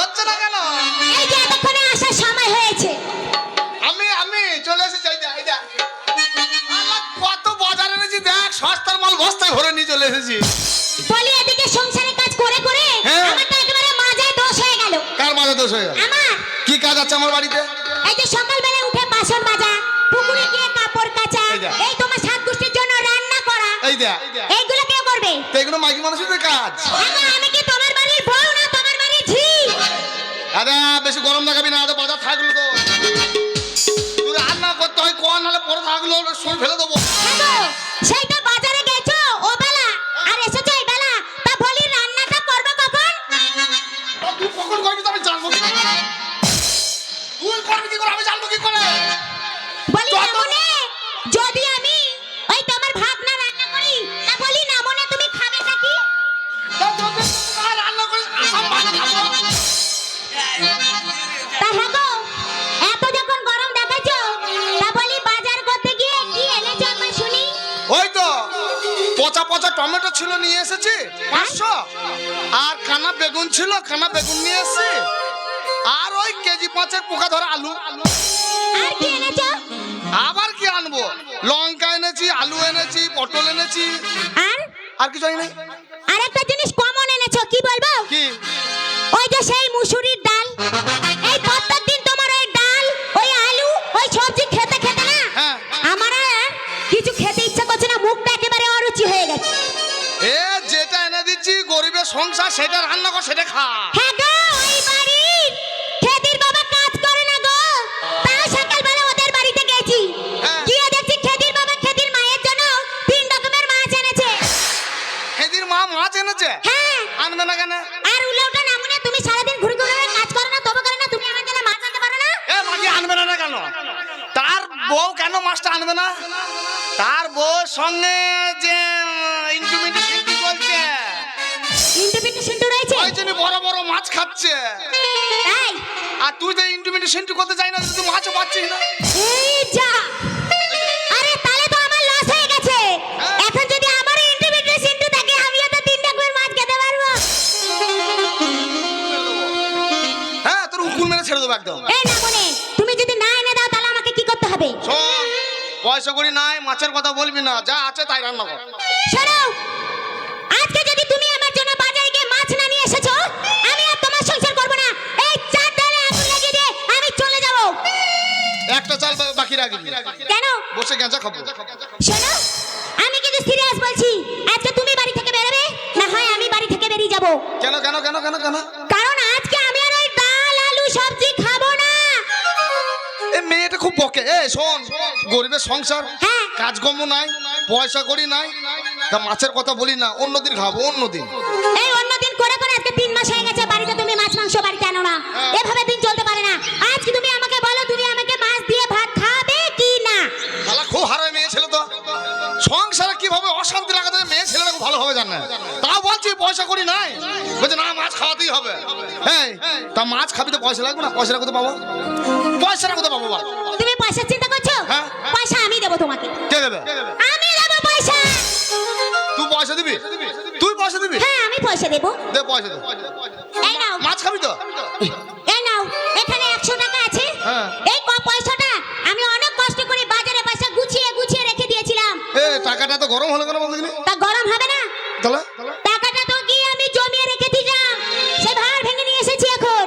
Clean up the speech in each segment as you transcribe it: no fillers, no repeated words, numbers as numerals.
হচ্ছে না কেন? এই যে এতক্ষণে আসার সময় হয়েছে। আমি চলে এসেছি। এই যা কত বাজার এনেছি দেখ, সস্তার মাল বস্তায় ভরে নিয়ে চলে এসেছি। বলি এদিকে সংসারের কাজ করে করে আমার তো একেবারে মাজায় দোষ হয়ে গেল। কার মাঝে দোষ হয়ে গেল? আমার। কি কাজ আছে আমার বাড়িতে? এই যে সকালবেলা উঠে বাসন মাজা, পুকুরে গিয়ে কাপড় কাচা, এই তোমার সাত গোষ্ঠীর জন্য রান্না করা, এই দেখ এইগুলো কে করবে? তো এগুলো মাইকি মানুষের কাজ। আমি কি তোমার বাড়ির বউ না তোমার বাড়ির ঝি? আরে বেশি গরম দেখাবি না, তো বাজার থাকলো তো তুই রান্না করতে হয় কোন, নাহলে পরে থাকলো শোল ফেলে দেবো। সেই তো বাজারে গেছো ও বেলা আর এসেছো এই বেলা, তা বলি রান্নাটা করবে কখন? তুই কখন করবি তো আমি জানবো কি করে? তুই করবি কি করে আমি জানবো কি করে? বলি নামনে যদি আমি ওই তোমার ভাত না রান্না করি, তা বলি নামনে তুমি খাবে নাকি? রান্না করে আসাম ভাত খাবো। তা হ্যাঁ গো, এত যখন গরম দেখাচ্ছো, তা বলি বাজার করতে গিয়ে কি এনেছো একবার শুনি? ওই তো পচা পচা টমেটো ছিল, নিয়ে এসেছি 500। আর কানা বেগুন ছিল, কানা বেগুন নিয়ে এসেছি। আর ওই কেজি 5 পোকা ধরা আলু। আর কি এনেছো? আবার কি আনবো? লঙ্কা এনেছি, আলু এনেছি, পটল এনেছি। আর কিছু আনি নাই। আরেকটা জিনিস কমন এনেছো, কি বলবো? কি? ওই যে সেই মুসুরির ডাল। এই প্রত্যেকদিন তোমার ওই ডাল, ওই আলু, ওই সবজি খেতে খেতে না আমার আর কিছু খেতে ইচ্ছা করছে না, মুখটা একেবারে অরুচি হয়ে গেছে। এ যেটা এনে দিচ্ছি গরিবের সংসার, সেটা রান্না কর, সেটা খা। হ্যাঁ গো, ওই বাড়ির খেদির বাবা কাজ করে না গো, তাও সকালবেলা ওদের বাড়িতে গেছি, গিয়ে দেখছি খেদির বাবা খেদির মায়ের জন্য 3 রকমের মাছ এনেছে। খেদির মা মাছ এনেছে? হ্যাঁ। আনবে না কেন? আর উল্টোটা নামুনে তুমি সারাদিন ঘুরে ঘুরে কাজ করো না, তবে করে না তুমি আমার জন্য মাছ আনতে পারো না? এ মাকে আনবে না কেন? তার বউ কেন মাছটা আনবে না? তার বউ সঙ্গে যে ইন্টিমেশন চলছে, ইন্টিমেশন রয়েছে, ওই জন্য বড় বড় মাছ খাচ্ছে। তাই? আর তুই তো ইন্টিমেশন করতে চাই না, তুই মাছও পাচ্ছিস না। এই যা, আরে তাহলে তো আমার লস হয়ে গেছে। এখন যদি আমার ইন্টিমেশন থাকে, আমিও তো 3 রকমের মাছ খেতে পারবো। হ্যাঁ, তোর উকুল মেরে ছেড়ে দেবো একদম। এই না মনে, তুমি যদি না এনে দাও তাহলে আমাকে কি করতে হবে? শোন, পয়সা করি নাই, মাছের কথা বলবি না, যা আছে তাই রান্না কর। শোনো, আজকে যদি তুমি আমার জন্য বাজারে গিয়ে মাছ না নিয়ে এসেছো, আমি আর তোমার সংসার করব না। এই 4 ডালে আগুন লাগিয়ে দিয়ে আমি চলে যাব। একটা চাল বাকি রাখবি। কেন? বসে গেঁজা খাবো। শোনো, আমি কিন্তু সিরিয়াস বলছি, আজকে তুমি বাড়ি থেকে বেরোবে, না হয় আমি বাড়ি থেকে বেরিয়ে যাব। কেন কেন কেন কেন কেন? কারণ আজকে আমি আর ওই ডাল আলু সবজি খাবো না। এ মেয়েটা খুব বকে। এ শোন, গরিবের সংসার, কাজকর্ম নাই, পয়সা করি নাই, তা মাছের কথা বলি না, অন্যদিন খাবো, অন্যদিন। এই অন্যদিন করে করে আজকে 3 মাস হয়ে গেছে বাড়িতে তুমি মাছ মাংস বাড়িতে আনো না। এভাবে দিন চলতে পারে না। আজকে তুমি আমাকে বলো, তুমি আমাকে মাছ দিয়ে ভাত খাবে কি না? শালা খুব হারায় মেয়ে ছেলে তো। সংসারে কিভাবে অশান্তি লাগাতে হয় মেয়ে ছেলেরা ভালোভাবে জানে। তাও বলছি পয়সা করি নাই, বলছে না মাছ খাওয়াতেই হবে। হ্যাঁ, তা মাছ খাবি তো পয়সা লাগবে না? পয়সাটা কোথায় পাবো? পয়সাটা কোথায় পাবো বল? তুমি পয়সার চিন্তা করছো? পয়সা আমি দেবো তোমাকে। কে দেবে? আমি দেবো পয়সা। তুই পয়সা দিবি? তুই পয়সা দিবি? হ্যাঁ, আমি পয়সা দেবো। দে পয়সা দে। এই নাও। মাছ খাবি তো? এই নাও, এখানে 100 টাকা আছে। এই পয়সাটা আমি অনেক কষ্ট করে বাজারে পয়সা গুছিয়ে গুছিয়ে রেখে দিয়েছিলাম। এ টাকাটা তো গরম হলো কেন বলতে গেলি? তা গরম হবে না? তাহলে টাকাটা তো গিয়ে আমি জমিয়ে রেখে দিলাম, সে ভার ভেঙে নিয়ে এসেছি এখন।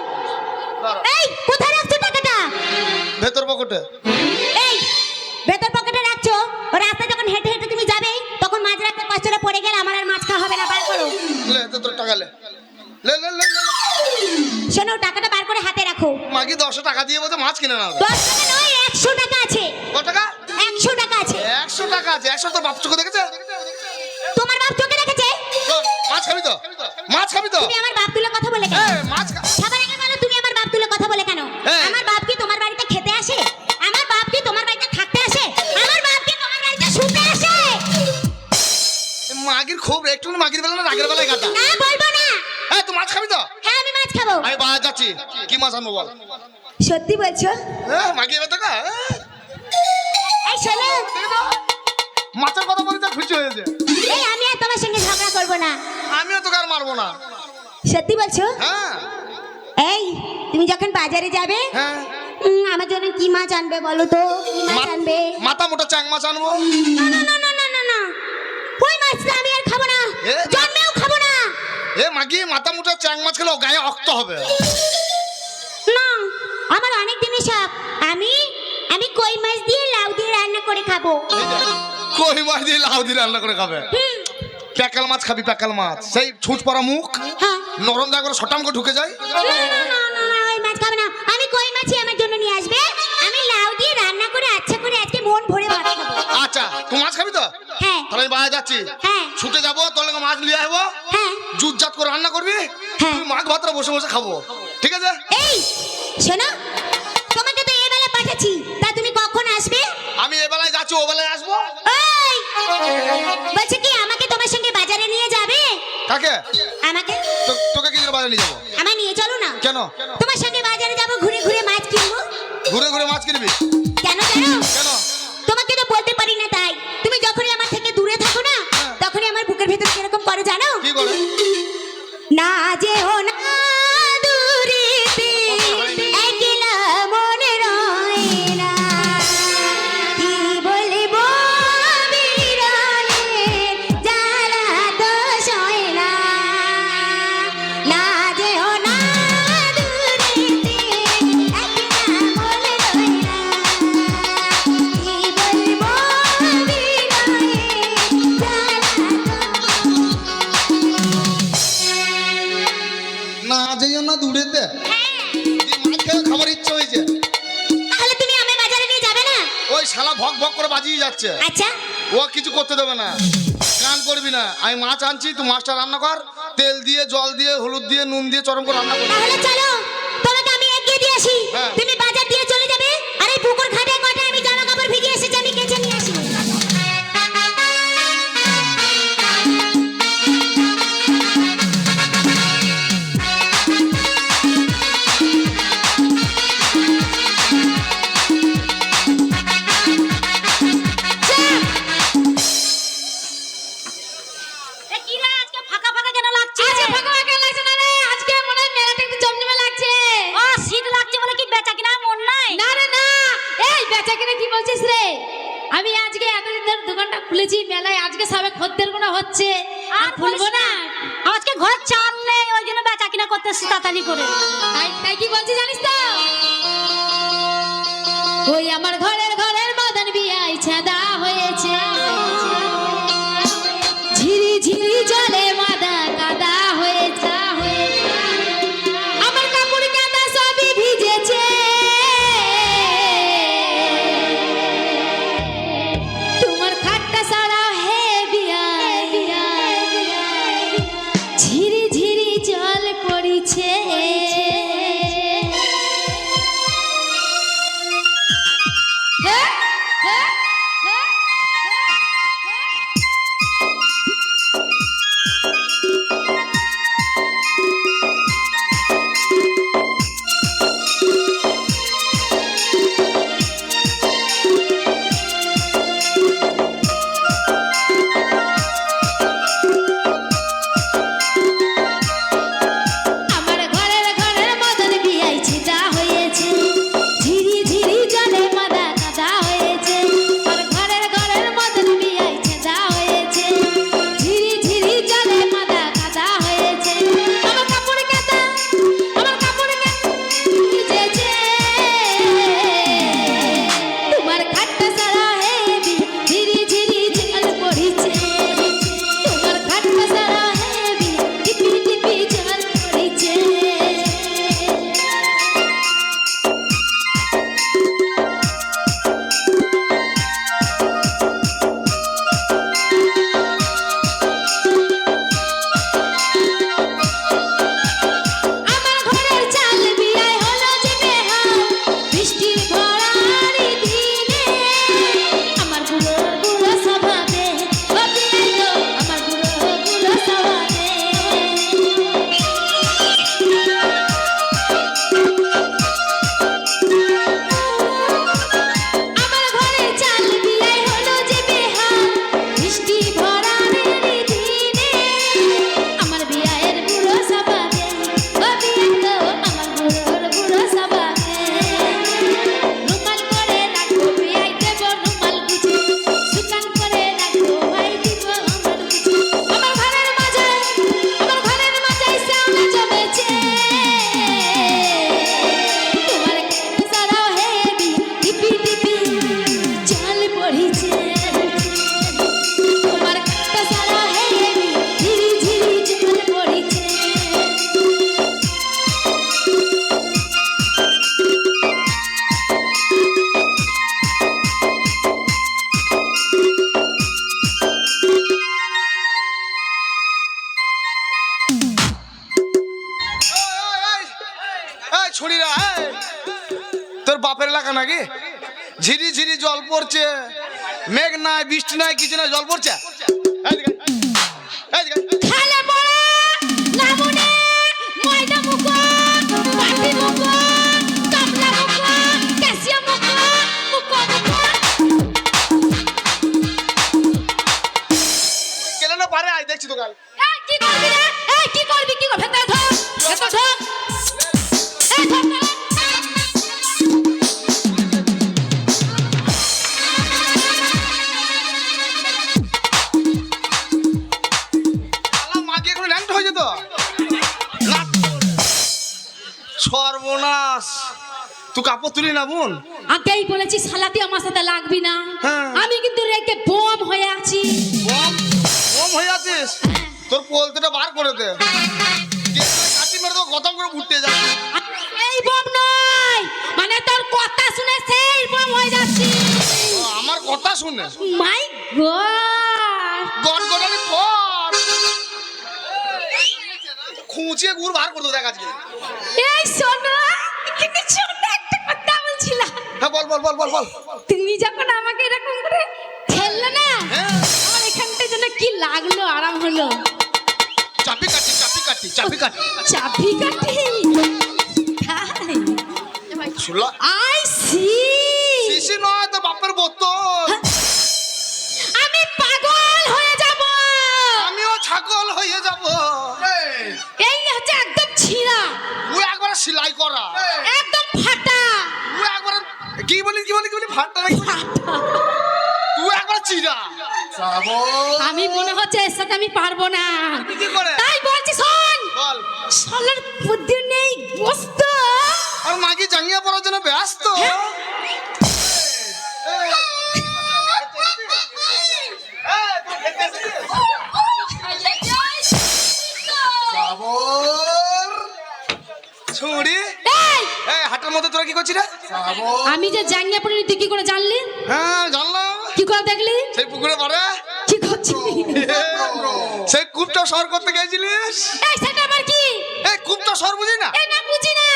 এই কোথায় রাখছো টাকাটা? ভেতর পকেটে। এই ভেতর পকেটে রাখছো, রাস্তায় যখন হেঁটে হেঁটে তুমি যাবে তখন মাঝ রাস্তায় কষ্টটা পড়ে গেলে আমার আর মাছ খাওয়া হবে না। বার করো। লে তোর টাকা লে। লে লে লে লে। শোনো, টাকাটা বার করে হাতে রাখো। মাগি 10 টাকা দিয়ে বলতে মাছ কিনে না। 10 টাকা নয়, 100 টাকা আছে। কত টাকা? 100 টাকা আছে। 100 টাকা আছে? 100 তো বাপ চোখে দেখেছে? তোমার বাপ চোখে রেখেছে? মাছ খাবি তো? মাছ খাবি তো? তুমি আমার বাপ তুলে কথা বলে কেন? মাছ সবার আগে বলো, তুমি আমার বাপ তুলে কথা বলে কেন? আমার বাপ কি তোমার বাড়িতে খেতে আসে? আমার বাপ কি তোমার বাড়িতে থাকতে আসে? আমার বাপ কি তোমার বাড়িতে শুতে আসে? মাগির খুব একটু মাগির বেলা না রাগের বেলায় গাতা। না, বলবো না। এই তুই মাছ খাবি তো? হ্যাঁ, আমি মাছ খাবো। আমি বাজার যাচ্ছি, কি মাছ আনবো বল? সত্যি বলছো? মাগি এবার টাকা। এই শোনো, মাছের কথা বলি তো খুশি হয়েছে। এই আমি আর তোমার সঙ্গে ঝগড়া করবো না। আমিও তোকে আর মারবো না। সত্যি বলছো? হ্যাঁ। এই তুমি যখন বাজারে যাবে হ্যাঁ আমার জন্য কি মাছ আনবে বলো তো, কি মাছ আনবে? মাথা মোটা চ্যাং মাছ আনবো। না না না না না না না, ওই মাছটা আমি আর খাবো না, এ? জন্মেও খাবো না। এ মাগি, মাথা মোটা চ্যাং মাছ খেলে গায়ে অক্ত হবে। না, আমার অনেক দিনের শখ, আমি আমি কই মাছ দিয়ে লাউ দিয়ে রান্না করে খাবো। কই মাছ দিয়ে লাউ দিয়ে রান্না করে খাবে? প্যাকাল মাছ খাবি, প্যাকাল মাছ, সেই ছুঁচ পড়া মুখ, হ্যাঁ। নরম জায়গা করে শটাম করে ঢুকে যায়। না না না না না, ওই মাছ খাবো না, আমি কই মাছই আমার জন্য নিয়ে আসবে, আমি লাউ দিয়ে রান্না করে আচ্ছা করে আজকে মন ভরে ভাত খাবো। আচ্ছা, তুই মাছ খাবি তো? হ্যাঁ তাহলে আমি বাইরে যাচ্ছি, হ্যাঁ ছুটে যাবো, তোর লগে মাছ নিয়ে আসবো, হ্যাঁ জুতজাত করে রান্না করবি, হ্যাঁ। তুই মাছ ভাতটা বসে বসে খাবো, ঠিক আছে? এই শোনো, তোমাকে তো এই বেলা পাঠাচ্ছি, তা তুমি কখন আসবে? আমি এ বেলায় যাচ্ছি, ও বেলায় আসবো। এই বলছি কি আমাকে তোমার সঙ্গে বাজারে নিয়ে যাবে? কাকে? আমাকে, তোকে কি করে বাজারে নিয়ে যাবো? আমায় নিয়ে চলো না। কেন? তোমার সঙ্গে বাজারে যাবো, ঘুরে ঘুরে মাছ কিনবো। ঘুরে ঘুরে মাছ কিনবি? কেন জানো? কেন? তোমাকে তো বলতে পারি না তাই। তুমি যখনই আমার থেকে দূরে থাকো না, তখনই আমার বুকের ভেতর কিরকম করে জানো? কি করে? না যেও না দূরেতে, একলা মনে রয় না, কি বলবো বিরহের জ্বালা তো সয় না। না যেও না দূরেতে, একলা মনে রয় না, কি বলবো বিরহের না যাইও না দূরেতে, মাছ খেয়ে খাবার ইচ্ছে হয়েছে। তাহলে তুমি আমায় বাজারে নিয়ে যাবে না? ওই শালা ভক ভক করে বাজিয়ে যাচ্ছে, আচ্ছা ও কিছু করতে দেবে না, কান করবি না। আমি মাছ আনছি, তুই মাছটা রান্না কর, তেল দিয়ে, জল দিয়ে, হলুদ দিয়ে, নুন দিয়ে চরম করে রান্না করবি। তাহলে চলো, তোমাকে আমি এগিয়ে দিয়ে আসি, হ্যাঁ। তুমি বাজার দিয়ে চলে যাবে, আর এই পুকুর ঘাটে ঘাটে আমি জামা কাপড় ভিজিয়ে এসেছি, আমি কেচে নিয়ে আসি। ফাঁকা ফাঁকা কেন লাগছে? আজকে ফাঁকা ফাঁকা লাগছে না রে, আজকে মনে হয় মেলাটা একটু জমজমে লাগছে। ও শীত লাগছে বলে কি বেচা কিনা মন নাই? না রে না, এই বেচা কিনা কি বলছিস রে? আমি আজকে এতদিন ধরে দোকানটা খুলেছি, মেলায় আজকে সবে খদ্দের গোনা হচ্ছে, আর খুলবো না। আজকে ঘরে চাল নেই, ওই জন্য বেচা কিনা করতেছি তাড়াতাড়ি করে। তাই তাই কি বলছি জানিস তো? ওই আমার ঘরের মদন বিয়াই ছাদা হয়েছে, ঝিরি ঝিরি জলে মাদা কাদা হয়েছে, আমার কাপড় কাদা সবই ভিজেছে, তোমার খাটটা সারাও হে বিয়াই, ঝিরি ঝিরি জল পড়িছে, ছুড়িরা তোর বাপের এলাকা নাকি? ঝিরি ঝিরি জল পড়ছে, মেঘ নাই, বৃষ্টি নাই, কিছু নাই, জল পড়ছে। এইদিকে, এইদিকে। খালে পড়া লাবণে ময়দা মুখ পাটি মুখ কামলা মুখ ক্যাসিয়া মুখ মুখ গেলে না পারে, আয় দেখছি তো কাল। কি করবি রে? কি করবি? কি করবি? ভেতরে ধর, ভেতরে ধর। ধর ধর। শালা মাগি এখন ল্যাংট হয়ে যেত না। সর্বনাশ, তুই কাপড় তুলি না বোন। আগেই বলেছি শালাতি আমার সাথে লাগবি না। হ্যাঁ। আমি কিন্তু রেগে বোম হয়ে আছি। বম বম হয়ে আছিস? তোর পোলতেটা বার করে দে। কাটি মেরে তো গতম করে উঠতে যাচ্ছে। এই বোম নয়, মানে তোর কথা শুনে সেই বোম হয়ে যাচ্ছি। আমার কথা শুনে মাই গড, গনগনানি পর খুঁচিয়ে গুড় বার করে দে। দেখ আজকে। এই শোনো, কিন্তু শোনো, একটা কথা বলছিলাম। হ্যাঁ বল বল বল বল বল। তুমি যখন আমাকে এরকম করে ঠেললে না, হ্যাঁ। আমার এখানটা যেন কি লাগলো, আরাম হলো। চাপি কাটি চাপি কাটি চাপি কাটি চাবি কাঠি শুনলা? I C. শিশি নয় তো বাপের বোতল। আমি পাগল হয়ে যাব। আমিও ছাগল হয়ে যাব। এই হচ্ছে একদম ছিঁড়া, ও একবার সেলাই করা, একদম ফাটা। ও একবার কি বলি কি বলি কি বলি ফাটটা নাকি? তুই একবার চিরা। আমি মনে হচ্ছে এর সাথে আমি পারবো না। কি করে? তাই বলছি, শোন, বল। শালার বুদ্ধি নেই গোস্ত। আর মাগি জাঙ্গিয়া পড়ার জন্য ব্যস্ত। ছুড়ি এই, এই হাটের মধ্যে তোরা কি করছিস রে? আমি যে জাঙ্গিয়া পড়িনি তুই কি করে জানলি? হ্যাঁ জানলাম। কি করে দেখলি? সেই পুকুরে পারে কি করছিলি? সেই কূপটা সর করতে গেছিলিস। এই সেটা আবার কি? এই কূপটা সর বুঝি না? এই না, বুঝি না।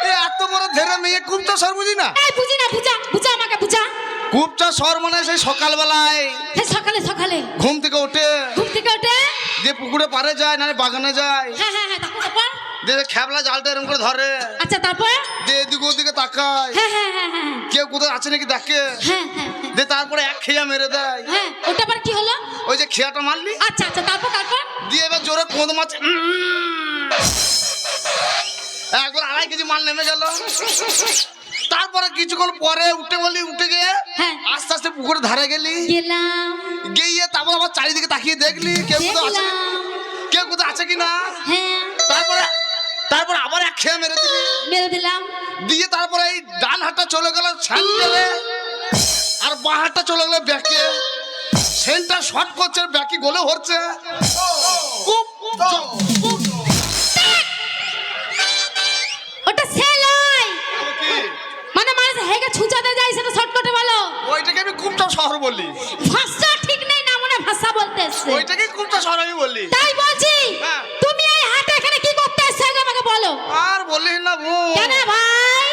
এই এত বড় ধেরে মেয়ে কূপটা সর বুঝি না? এই বুঝি না, বুঝা বুঝা আমাকে বুঝা। কূপটা সর মানে সেই সকালবেলায় এই সকালে সকালে ঘুম থেকে উঠে ঘুম থেকে উঠে, যে পুকুরে পারে যায় না বাগানে যায়, হ্যাঁ হ্যাঁ হ্যাঁ, তারপর যে খেবলা জালটা এরকম করে ধরে, আচ্ছা তারপর, যে এদিকে ওদিকে তাকায়, হ্যাঁ হ্যাঁ হ্যাঁ হ্যাঁ কেউ কোথাও আছে নাকি দেখে, হ্যাঁ হ্যাঁ যে তারপরে এক খেয়া মেরে দেয়। হ্যাঁ, ওটা আবার কি হলো? ওই যে খেয়াটা মারলি, আচ্ছা আচ্ছা, তারপর তারপর দিয়ে এবার জোরে কোঁদ মাছ একবার 2.5 কেজি মাল নেমে গেল। তারপরে কিছুক্ষণ পরে উঠে গিয়ে হ্যাঁ। আস্তে আস্তে পুকুরে ধারে গেলি, গেলাম, গিয়ে তারপর আবার চারিদিকে তাকিয়ে দেখলি কেউ কোথাও আছে, দেখলাম, কেউ কোথাও আছে কিনা। হ্যাঁ, তারপরে আবার এক খেয়ে মেরে দিলি, মেরে দিলাম। দিয়ে তারপরে এই ডান হাতটা চলে গেল স্যান্ডেলে, আর বাঁ হাতটা চলে গেল ব্যাকে। সেন্টার শর্ট করছে, ব্যাকি গোলে হচ্ছে। ওটা সেলাই, মানে মানুষ হেগে ছুঁচাতে যায়, সেটা শর্টকাটে বলো। ওইটাকে আমি কূপটা শহর বললি। ভাষা ঠিক নেই না, মনে ভাষা বলতে এসছে। ওইটাকে কূপটা শহর আমি বললি। তাই বলছি, হ্যাঁ। তুমি এই হাটে এখানে কি করতে এসছো আগে আমাকে বলো। আর বলিস না বোন, কেন ভাই?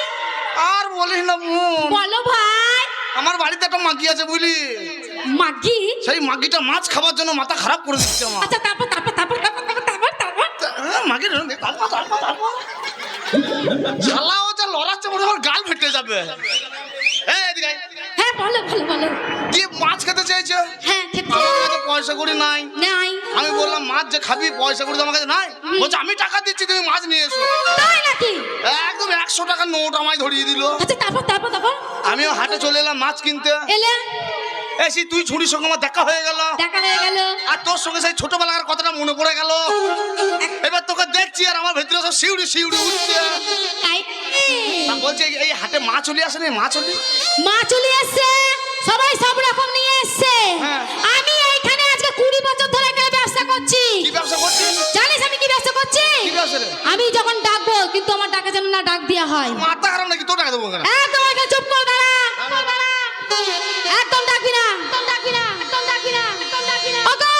আর বলিস না বোন, বলো ভাই। আমার বাড়িতে একটা মাগি আছে বুঝলি, মাগি? সেই মাগিটা মাছ খাবার জন্য মাথা খারাপ করে দিচ্ছে আমার। আচ্ছা তারপর তারপর তারপর তারপর তারপর তারপর তারপর মাগির শালা ও যা লড়াচ্ছে মনে হয় গাল ফেটে যাবে। এই এদিকে আয়। হ্যাঁ বলো বলো বলো। দিয়ে মাছ খেতে চেয়েছে, হ্যাঁ খেতে আমার কাছে পয়সা করি নাই। নাই। আমি বললাম মাছ যে খাবি পয়সা করি তো আমার কাছে নাই। বলছে আমি টাকা দিচ্ছি তুমি মাছ নিয়ে এসো। তাই নাকি? একদম 100 টাকার নোট আমায় ধরিয়ে দিল। আচ্ছা তারপর তারপর তারপর আমিও হাটে চলে এলাম মাছ কিনতে। এলে এসি তুই ছুরির সঙ্গে আমার দেখা হয়ে গেল, দেখা হয়ে গেল। আর তোর সঙ্গে সেই ছোটবেলার কথাটা মনে পড়ে গেল। এবার তোকে দেখছি আর আমার ভেতরে সব শিউড়ি শিউড়ি উঠছে। তাই তা বলছে এই হাটে মাছ চলে আসে না, মাছ চলে মা চলে এসছে, সবাই সব রকম নিয়ে এসছে। হ্যাঁ। আমি এইখানে আজকে 20 বছর ধরে এখানে ব্যবসা করছি। কি ব্যবসা করছিস? জানিস আমি কি ব্যবসা করছি? কি ব্যবসা রে? আমি যখন ডাকবো কিন্তু আমার ডাকে যেন না ডাক দেওয়া হয়। মাথা খারাপ নাকি তোর টাকা দেবো কেন? একদম এখানে চুপ কর, দাঁড়া একদম ডাকবি না, একদম ডাকবি না, একদম ডাকবি না, একদম ডাকবি না, একদম ডাকবি না। ওগো